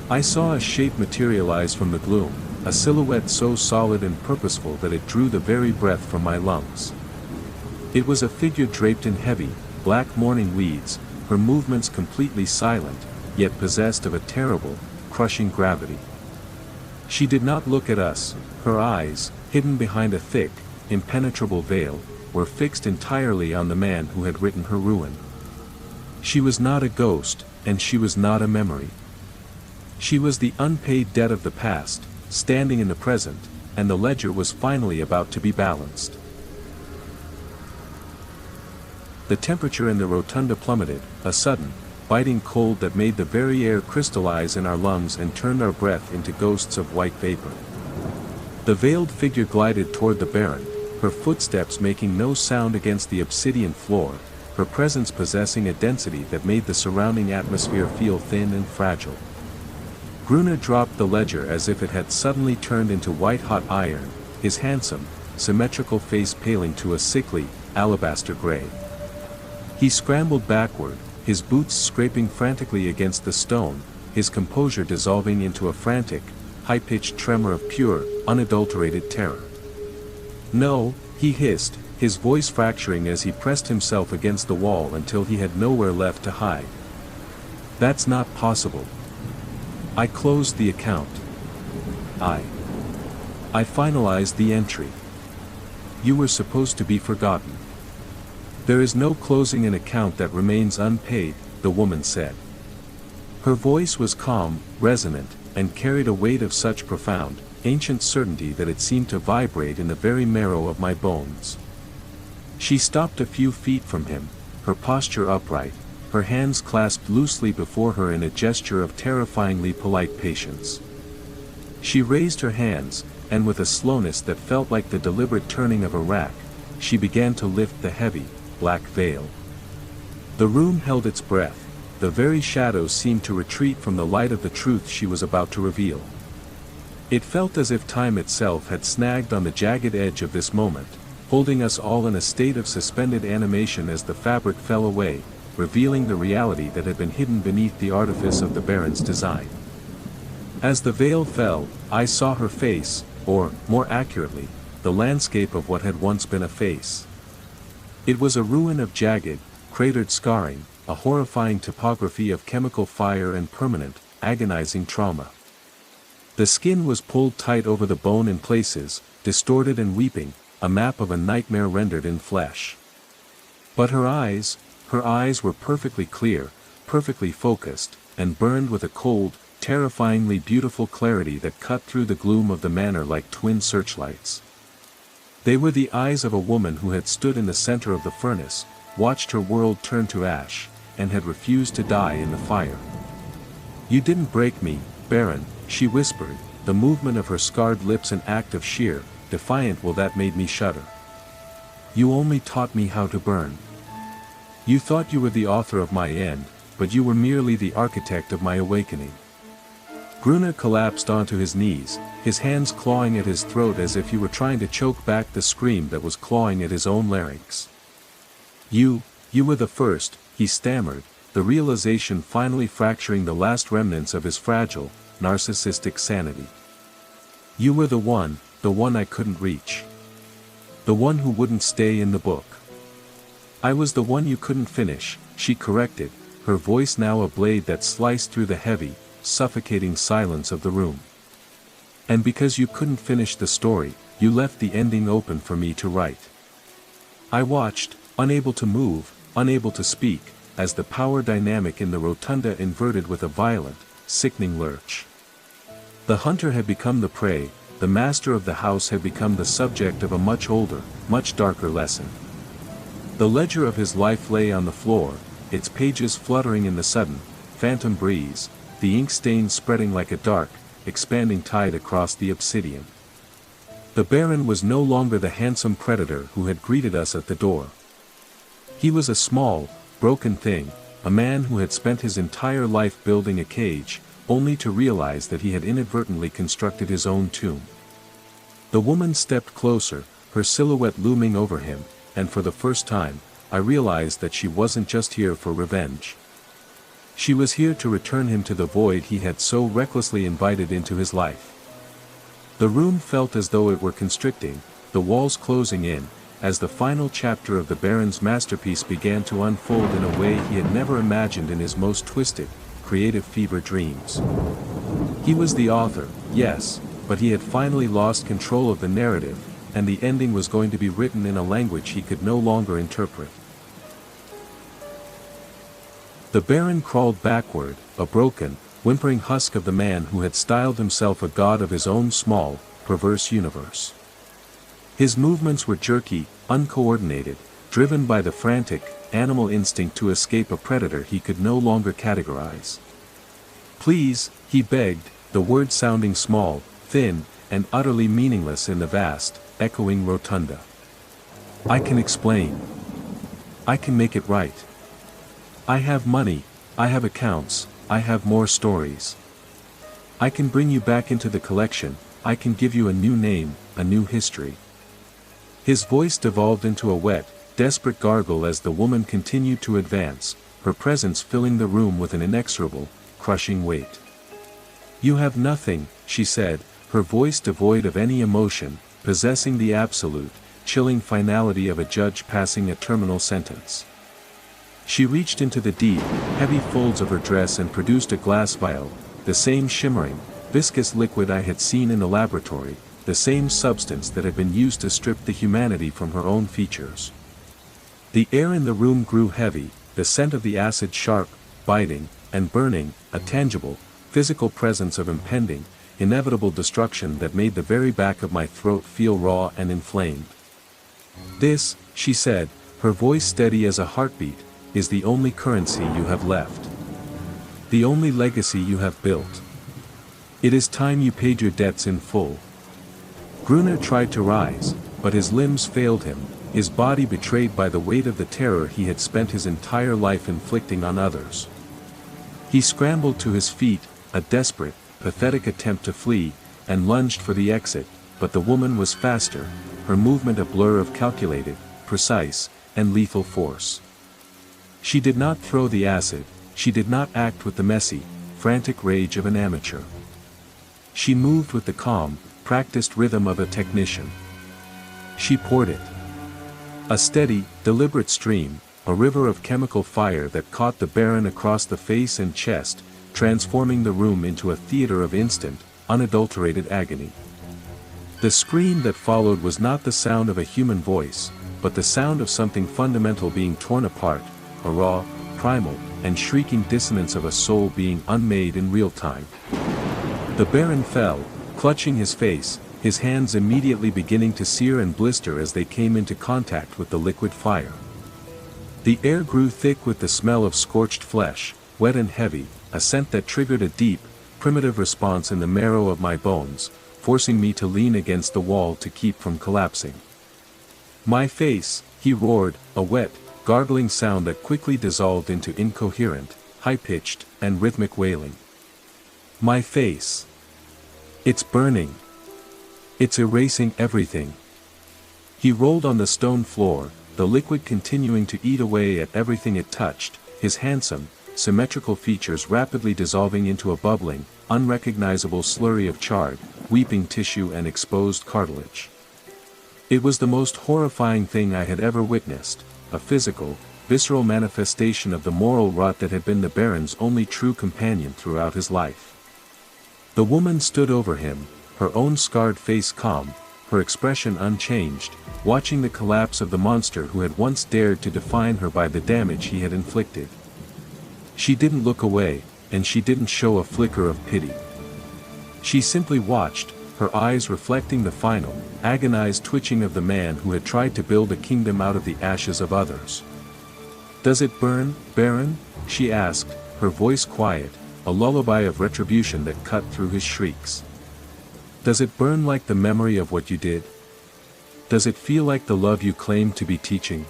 I saw a shape materialize from the gloom, a silhouette so solid and purposeful that it drew the very breath from my lungs. It was a figure draped in heavy, black mourning weeds, her movements completely silent, yet possessed of a terrible, crushing gravity. She did not look at us, her eyes, hidden behind a thick, impenetrable veil, were fixed entirely on the man who had written her ruin. She was not a ghost, and she was not a memory. She was the unpaid debt of the past, standing in the present, and the ledger was finally about to be balanced. The temperature in the rotunda plummeted, a sudden, biting cold that made the very air crystallize in our lungs and turned our breath into ghosts of white vapor. The veiled figure glided toward the Baron, her footsteps making no sound against the obsidian floor, her presence possessing a density that made the surrounding atmosphere feel thin and fragile. Gruner dropped the ledger as if it had suddenly turned into white-hot iron, his handsome, symmetrical face paling to a sickly, alabaster gray. He scrambled backward, his boots scraping frantically against the stone, his composure dissolving into a frantic, high-pitched tremor of pure, unadulterated terror. "No," he hissed, his voice fracturing as he pressed himself against the wall until he had nowhere left to hide. "That's not possible. I closed the account. I finalized the entry. You were supposed to be forgotten. There is no closing an account that remains unpaid," the woman said. Her voice was calm, resonant, and carried a weight of such profound, ancient certainty that it seemed to vibrate in the very marrow of my bones. She stopped a few feet from him, her posture upright, her hands clasped loosely before her in a gesture of terrifyingly polite patience. She raised her hands, and with a slowness that felt like the deliberate turning of a rack, she began to lift the heavy, black veil. The room held its breath, the very shadows seemed to retreat from the light of the truth she was about to reveal. It felt as if time itself had snagged on the jagged edge of this moment, holding us all in a state of suspended animation as the fabric fell away, revealing the reality that had been hidden beneath the artifice of the Baron's design. As the veil fell, I saw her face, or, more accurately, the landscape of what had once been a face. It was a ruin of jagged, cratered scarring, a horrifying topography of chemical fire and permanent, agonizing trauma. The skin was pulled tight over the bone in places, distorted and weeping, a map of a nightmare rendered in flesh. But her eyes were perfectly clear, perfectly focused, and burned with a cold, terrifyingly beautiful clarity that cut through the gloom of the manor like twin searchlights. They were the eyes of a woman who had stood in the center of the furnace, watched her world turn to ash, and had refused to die in the fire. "You didn't break me, Baron," she whispered, the movement of her scarred lips an act of sheer, defiant will that made me shudder. "You only taught me how to burn. You thought you were the author of my end, but you were merely the architect of my awakening." Gruner collapsed onto his knees, his hands clawing at his throat as if he were trying to choke back the scream that was clawing at his own larynx. You were the first," he stammered, the realization finally fracturing the last remnants of his fragile, narcissistic sanity. "You were the one I couldn't reach. The one who wouldn't stay in the book. I was the one you couldn't finish," she corrected, her voice now a blade that sliced through the heavy, suffocating silence of the room. "And because you couldn't finish the story, you left the ending open for me to write." I watched, unable to move, unable to speak, as the power dynamic in the rotunda inverted with a violent, sickening lurch. The hunter had become the prey, the master of the house had become the subject of a much older, much darker lesson. The ledger of his life lay on the floor, its pages fluttering in the sudden, phantom breeze, the ink stains spreading like a dark, expanding tide across the obsidian. The Baron was no longer the handsome predator who had greeted us at the door. He was a small, broken thing, a man who had spent his entire life building a cage, only to realize that he had inadvertently constructed his own tomb. The woman stepped closer, her silhouette looming over him, and for the first time, I realized that she wasn't just here for revenge. She was here to return him to the void he had so recklessly invited into his life. The room felt as though it were constricting, the walls closing in, as the final chapter of the Baron's masterpiece began to unfold in a way he had never imagined in his most twisted, creative fever dreams. He was the author, yes, but he had finally lost control of the narrative, and the ending was going to be written in a language he could no longer interpret. The Baron crawled backward, a broken, whimpering husk of the man who had styled himself a god of his own small, perverse universe. His movements were jerky, uncoordinated, driven by the frantic, animal instinct to escape a predator he could no longer categorize. "Please," he begged, the words sounding small, thin, and utterly meaningless in the vast, echoing rotunda. "I can explain. I can make it right. I have money, I have accounts, I have more stories. I can bring you back into the collection, I can give you a new name, a new history." His voice devolved into a wet, desperate gargle as the woman continued to advance, her presence filling the room with an inexorable, crushing weight. "You have nothing," she said, her voice devoid of any emotion, possessing the absolute, chilling finality of a judge passing a terminal sentence. She reached into the deep, heavy folds of her dress and produced a glass vial, the same shimmering, viscous liquid I had seen in the laboratory, the same substance that had been used to strip the humanity from her own features. The air in the room grew heavy, the scent of the acid sharp, biting, and burning, a tangible, physical presence of impending, inevitable destruction that made the very back of my throat feel raw and inflamed. "This," she said, her voice steady as a heartbeat, "is the only currency you have left. The only legacy you have built. It is time you paid your debts in full." Gruner tried to rise, but his limbs failed him, his body betrayed by the weight of the terror he had spent his entire life inflicting on others. He scrambled to his feet, a desperate, pathetic attempt to flee, and lunged for the exit, but the woman was faster, her movement a blur of calculated, precise, and lethal force. She did not throw the acid, she did not act with the messy, frantic rage of an amateur. She moved with the calm, practiced rhythm of a technician. She poured it. A steady, deliberate stream, a river of chemical fire that caught the Baron across the face and chest, transforming the room into a theater of instant, unadulterated agony. The scream that followed was not the sound of a human voice, but the sound of something fundamental being torn apart, a raw, primal, and shrieking dissonance of a soul being unmade in real time. The Baron fell, clutching his face, his hands immediately beginning to sear and blister as they came into contact with the liquid fire. The air grew thick with the smell of scorched flesh, wet and heavy, a scent that triggered a deep, primitive response in the marrow of my bones, forcing me to lean against the wall to keep from collapsing. "My face," he roared, a wet, gargling sound that quickly dissolved into incoherent, high-pitched, and rhythmic wailing. "My face. It's burning. It's erasing everything." He rolled on the stone floor, the liquid continuing to eat away at everything it touched, his handsome, symmetrical features rapidly dissolving into a bubbling, unrecognizable slurry of charred, weeping tissue and exposed cartilage. It was the most horrifying thing I had ever witnessed, a physical, visceral manifestation of the moral rot that had been the Baron's only true companion throughout his life. The woman stood over him, her own scarred face calm, her expression unchanged, watching the collapse of the monster who had once dared to define her by the damage he had inflicted. She didn't look away, and she didn't show a flicker of pity. She simply watched, her eyes reflecting the final, agonized twitching of the man who had tried to build a kingdom out of the ashes of others. "Does it burn, Baron?" she asked, her voice quiet, a lullaby of retribution that cut through his shrieks. "Does it burn like the memory of what you did? Does it feel like the love you claimed to be teaching?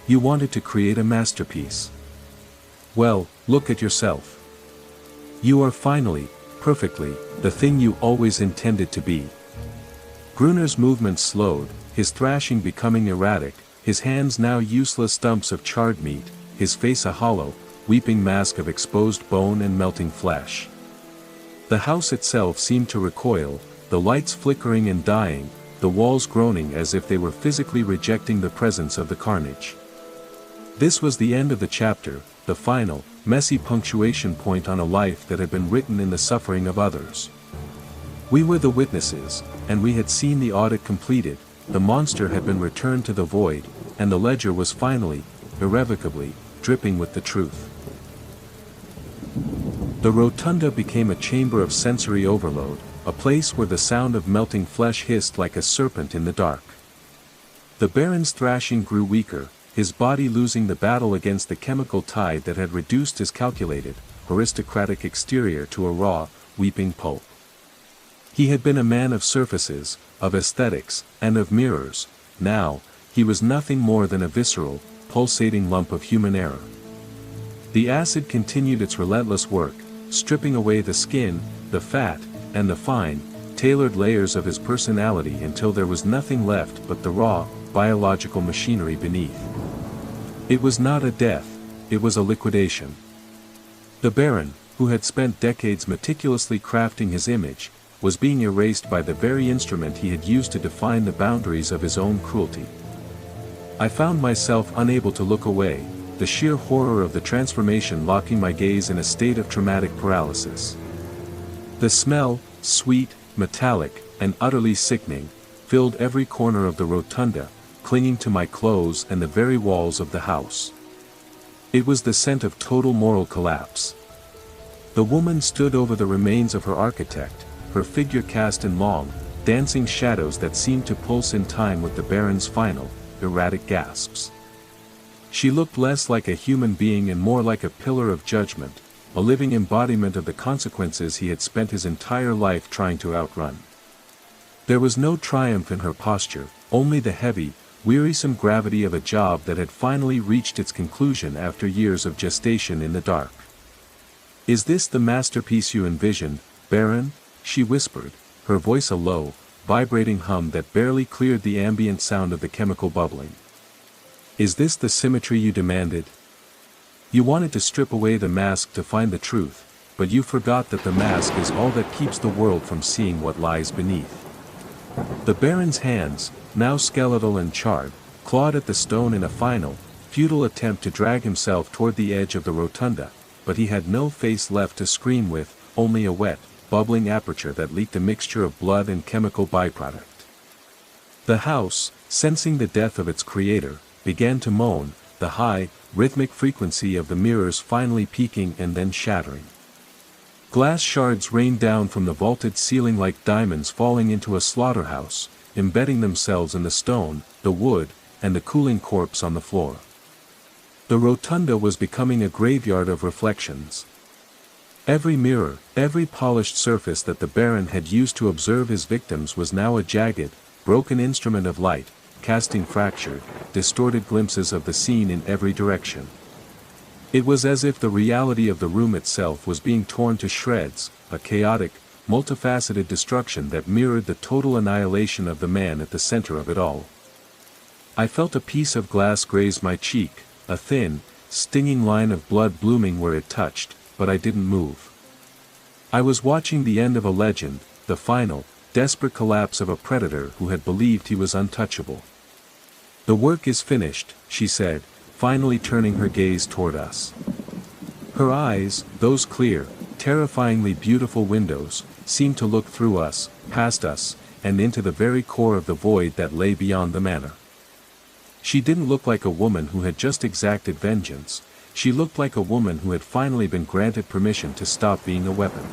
You wanted to create a masterpiece. Well, look at yourself. You are finally, perfectly, the thing you always intended to be." Gruner's movements slowed, his thrashing becoming erratic, his hands now useless stumps of charred meat, his face a hollow, weeping mask of exposed bone and melting flesh. The house itself seemed to recoil, the lights flickering and dying, the walls groaning as if they were physically rejecting the presence of the carnage. This was the end of the chapter, the final, messy punctuation point on a life that had been written in the suffering of others. We were the witnesses, and we had seen the audit completed, the monster had been returned to the void, and the ledger was finally, irrevocably, dripping with the truth. The rotunda became a chamber of sensory overload, a place where the sound of melting flesh hissed like a serpent in the dark. The Baron's thrashing grew weaker, his body losing the battle against the chemical tide that had reduced his calculated, aristocratic exterior to a raw, weeping pulp. He had been a man of surfaces, of aesthetics, and of mirrors. Now, he was nothing more than a visceral, pulsating lump of human error. The acid continued its relentless work, stripping away the skin, the fat, and the fine, tailored layers of his personality until there was nothing left but the raw, biological machinery beneath. It was not a death, it was a liquidation. The Baron, who had spent decades meticulously crafting his image, was being erased by the very instrument he had used to define the boundaries of his own cruelty. I found myself unable to look away, the sheer horror of the transformation locking my gaze in a state of traumatic paralysis. The smell, sweet, metallic, and utterly sickening, filled every corner of the rotunda, clinging to my clothes and the very walls of the house. It was the scent of total moral collapse. The woman stood over the remains of her architect, her figure cast in long, dancing shadows that seemed to pulse in time with the Baron's final, erratic gasps. She looked less like a human being and more like a pillar of judgment, a living embodiment of the consequences he had spent his entire life trying to outrun. There was no triumph in her posture, only the heavy, wearisome gravity of a job that had finally reached its conclusion after years of gestation in the dark. "Is this the masterpiece you envisioned, Baron?" she whispered, her voice a low, vibrating hum that barely cleared the ambient sound of the chemical bubbling. "Is this the symmetry you demanded? You wanted to strip away the mask to find the truth, but you forgot that the mask is all that keeps the world from seeing what lies beneath." The Baron's hands, now skeletal and charred, clawed at the stone in a final, futile attempt to drag himself toward the edge of the rotunda, but he had no face left to scream with, only a wet, bubbling aperture that leaked a mixture of blood and chemical byproduct. The house, sensing the death of its creator, began to moan, the high, rhythmic frequency of the mirrors finally peaking and then shattering. Glass shards rained down from the vaulted ceiling like diamonds falling into a slaughterhouse, embedding themselves in the stone, the wood, and the cooling corpse on the floor. The rotunda was becoming a graveyard of reflections. Every mirror, every polished surface that the Baron had used to observe his victims was now a jagged, broken instrument of light, casting fractured, distorted glimpses of the scene in every direction. It was as if the reality of the room itself was being torn to shreds, a chaotic, multifaceted destruction that mirrored the total annihilation of the man at the center of it all. I felt a piece of glass graze my cheek, a thin, stinging line of blood blooming where it touched, but I didn't move. I was watching the end of a legend, the final, desperate collapse of a predator who had believed he was untouchable. "The work is finished," she said, finally turning her gaze toward us. Her eyes, those clear, terrifyingly beautiful windows, seemed to look through us, past us, and into the very core of the void that lay beyond the manor. She didn't look like a woman who had just exacted vengeance, she looked like a woman who had finally been granted permission to stop being a weapon.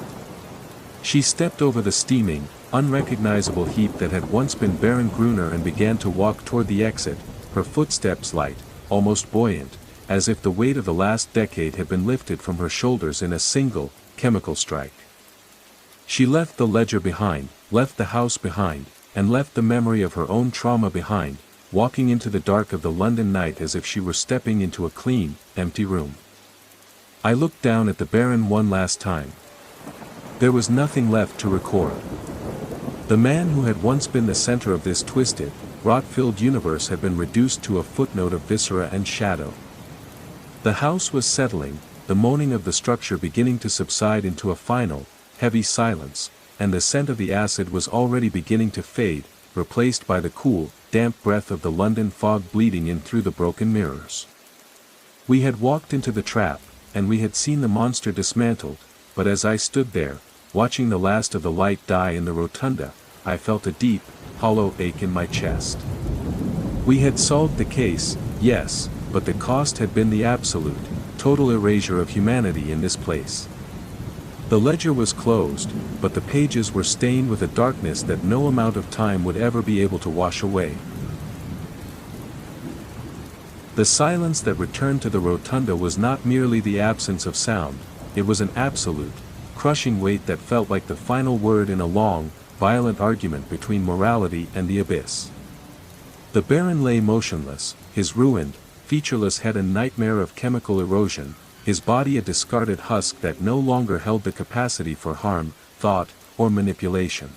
She stepped over the steaming, unrecognizable heap that had once been Baron Gruner and began to walk toward the exit, her footsteps light, almost buoyant, as if the weight of the last decade had been lifted from her shoulders in a single, chemical strike. She left the ledger behind, left the house behind, and left the memory of her own trauma behind, walking into the dark of the London night as if she were stepping into a clean, empty room. I looked down at the Baron one last time. There was nothing left to record. The man who had once been the center of this twisted, rot-filled universe had been reduced to a footnote of viscera and shadow. The house was settling, the moaning of the structure beginning to subside into a final, heavy silence, and the scent of the acid was already beginning to fade, replaced by the cool, damp breath of the London fog bleeding in through the broken mirrors. We had walked into the trap, and we had seen the monster dismantled, but as I stood there, watching the last of the light die in the rotunda, I felt a deep, hollow ache in my chest. We had solved the case, yes, but the cost had been the absolute, total erasure of humanity in this place. The ledger was closed, but the pages were stained with a darkness that no amount of time would ever be able to wash away. The silence that returned to the rotunda was not merely the absence of sound, it was an absolute, crushing weight that felt like the final word in a long, violent argument between morality and the abyss. The Baron lay motionless, his ruined, featureless head a nightmare of chemical erosion, his body a discarded husk that no longer held the capacity for harm, thought, or manipulation.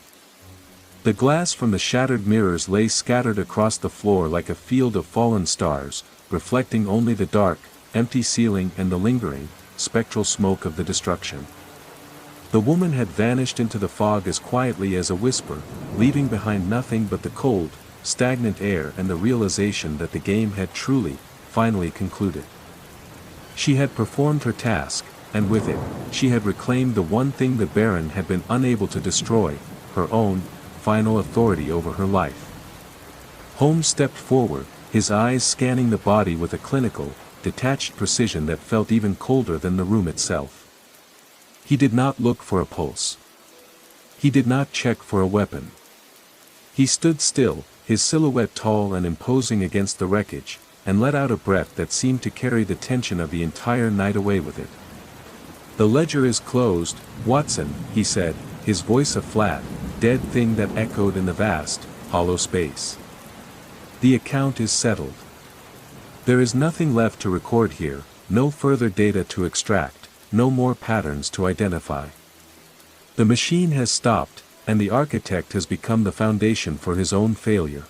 The glass from the shattered mirrors lay scattered across the floor like a field of fallen stars, reflecting only the dark, empty ceiling and the lingering, spectral smoke of the destruction. The woman had vanished into the fog as quietly as a whisper, leaving behind nothing but the cold, stagnant air and the realization that the game had truly, finally concluded. She had performed her task, and with it, she had reclaimed the one thing the Baron had been unable to destroy, her own, final authority over her life. Holmes stepped forward, his eyes scanning the body with a clinical, detached precision that felt even colder than the room itself. He did not look for a pulse. He did not check for a weapon. He stood still, his silhouette tall and imposing against the wreckage, and let out a breath that seemed to carry the tension of the entire night away with it. "The ledger is closed, Watson," he said, his voice a flat, dead thing that echoed in the vast, hollow space. "The account is settled. There is nothing left to record here, no further data to extract, no more patterns to identify. The machine has stopped, and the architect has become the foundation for his own failure."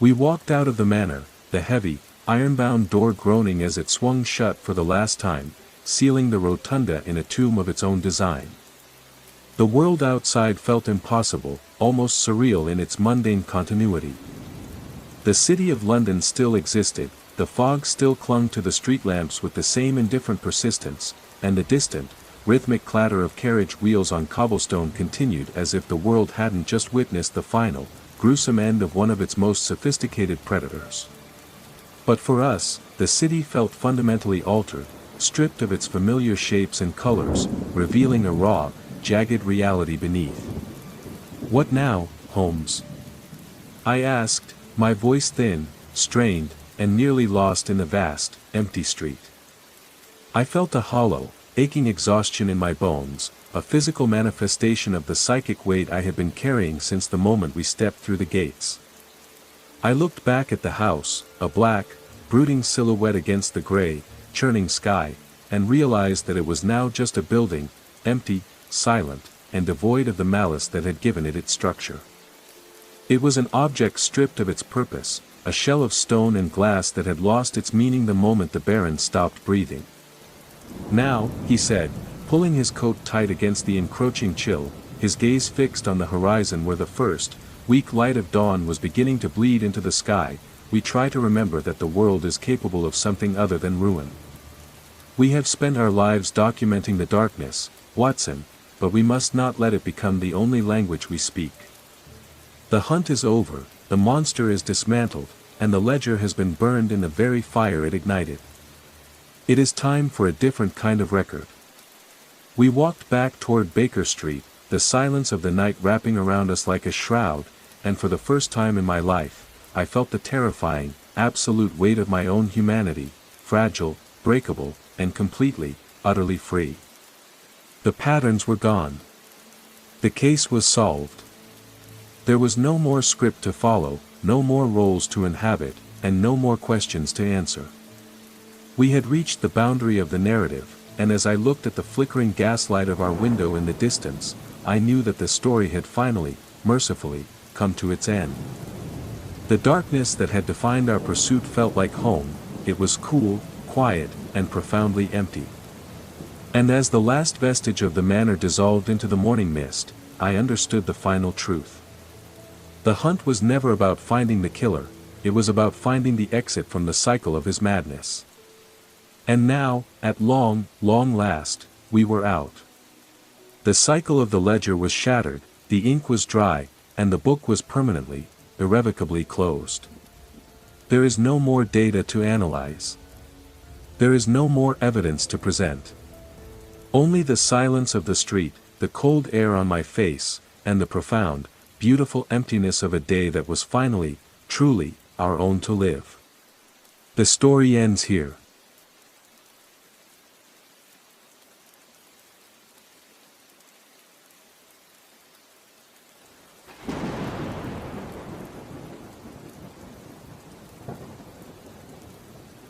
We walked out of the manor, the heavy, iron-bound door groaning as it swung shut for the last time, sealing the rotunda in a tomb of its own design. The world outside felt impossible, almost surreal in its mundane continuity. The city of London still existed, the fog still clung to the street lamps with the same indifferent persistence, and the distant, rhythmic clatter of carriage wheels on cobblestone continued as if the world hadn't just witnessed the final, gruesome end of one of its most sophisticated predators. But for us, the city felt fundamentally altered, stripped of its familiar shapes and colors, revealing a raw, jagged reality beneath. "What now, Holmes?" I asked, my voice thin, strained, and nearly lost in the vast, empty street. I felt a hollow, aching exhaustion in my bones, a physical manifestation of the psychic weight I had been carrying since the moment we stepped through the gates. I looked back at the house, a black, brooding silhouette against the gray, churning sky, and realized that it was now just a building, empty, silent, and devoid of the malice that had given it its structure. It was an object stripped of its purpose, a shell of stone and glass that had lost its meaning the moment the Baron stopped breathing. "Now," he said, pulling his coat tight against the encroaching chill, his gaze fixed on the horizon where the first, weak light of dawn was beginning to bleed into the sky, "we try to remember that the world is capable of something other than ruin. We have spent our lives documenting the darkness, Watson, but we must not let it become the only language we speak. The hunt is over, the monster is dismantled, and the ledger has been burned in the very fire it ignited. It is time for a different kind of record." We walked back toward Baker Street, the silence of the night wrapping around us like a shroud, and for the first time in my life, I felt the terrifying, absolute weight of my own humanity, fragile, breakable, and completely, utterly free. The patterns were gone. The case was solved. There was no more script to follow, no more roles to inhabit, and no more questions to answer. We had reached the boundary of the narrative, and as I looked at the flickering gaslight of our window in the distance, I knew that the story had finally, mercifully, come to its end. The darkness that had defined our pursuit felt like home, it was cool, quiet, and profoundly empty. And as the last vestige of the manor dissolved into the morning mist, I understood the final truth. The hunt was never about finding the killer, it was about finding the exit from the cycle of his madness. And now, at long, long last, we were out. The cycle of the ledger was shattered, the ink was dry, and the book was permanently, irrevocably closed. There is no more data to analyze. There is no more evidence to present. Only the silence of the street, the cold air on my face, and the profound, beautiful emptiness of a day that was finally, truly, our own to live. The story ends here.